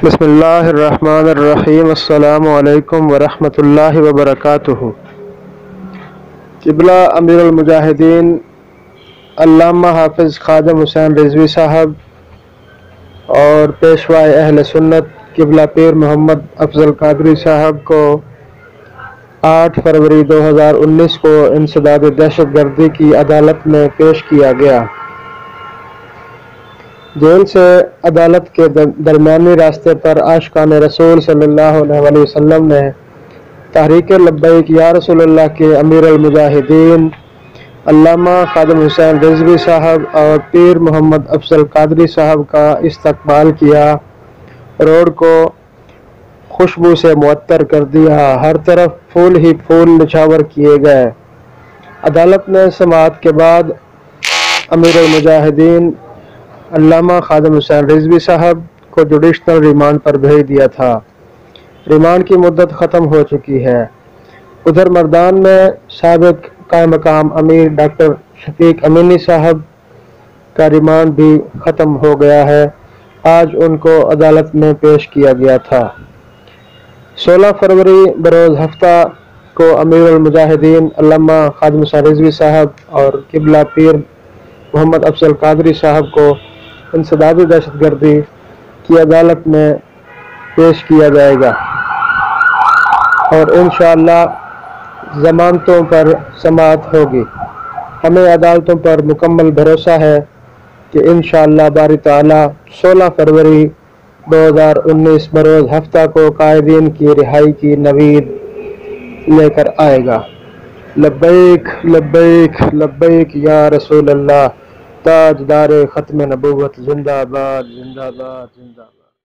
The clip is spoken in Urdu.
بسم اللہ الرحمن الرحیم۔ السلام علیکم ورحمۃ اللہ وبرکاتہ۔ قبلہ امیر المجاہدین علامہ حافظ خادم حسین رضوی صاحب اور پیشوائے اہل سنت قبلہ پیر محمد افضل قادری صاحب کو 8 فروری 2019 کو انسداد دہشت گردی کی عدالت میں پیش کیا گیا۔ جیل سے عدالت کے درمیانی راستے پر عاشقان رسول صلی اللہ علیہ وسلم نے تحریک لبیک یا رسول اللہ کے امیر المجاہدین علامہ خادم حسین رضوی صاحب اور پیر محمد افضل قادری صاحب کا استقبال کیا۔ روڈ کو خوشبو سے معطر کر دیا، ہر طرف پھول ہی پھول نچھاور کیے گئے۔ عدالت نے سماعت کے بعد امیر المجاہدین علامہ خادم حسین رضوی صاحب کو جوڈیشنل ریمانڈ پر بھیج دیا تھا۔ ریمانڈ کی مدت ختم ہو چکی ہے۔ ادھر مردان میں سابق قائم مقام امیر ڈاکٹر شفیق امینی صاحب کا ریمانڈ بھی ختم ہو گیا ہے۔ آج ان کو عدالت میں پیش کیا گیا تھا۔ 16 فروری بروز ہفتہ کو امیر المجاہدین علامہ خادم حسین رضوی صاحب اور قبلہ پیر محمد افضل قادری صاحب کو انسداد دہشت گردی کی عدالت میں پیش کیا جائے گا اور انشاءاللہ ضمانتوں پر سماعت ہوگی۔ ہمیں عدالتوں پر مکمل بھروسہ ہے کہ انشاءاللہ باری تعالی 16 فروری 2019 بروز ہفتہ کو قائدین کی رہائی کی نوید لے کر آئے گا۔ لبیک لبیک لبیک یا رسول اللہ، تاجدار ختم نبوت، زندہ باد زندہ باد زندہ باد۔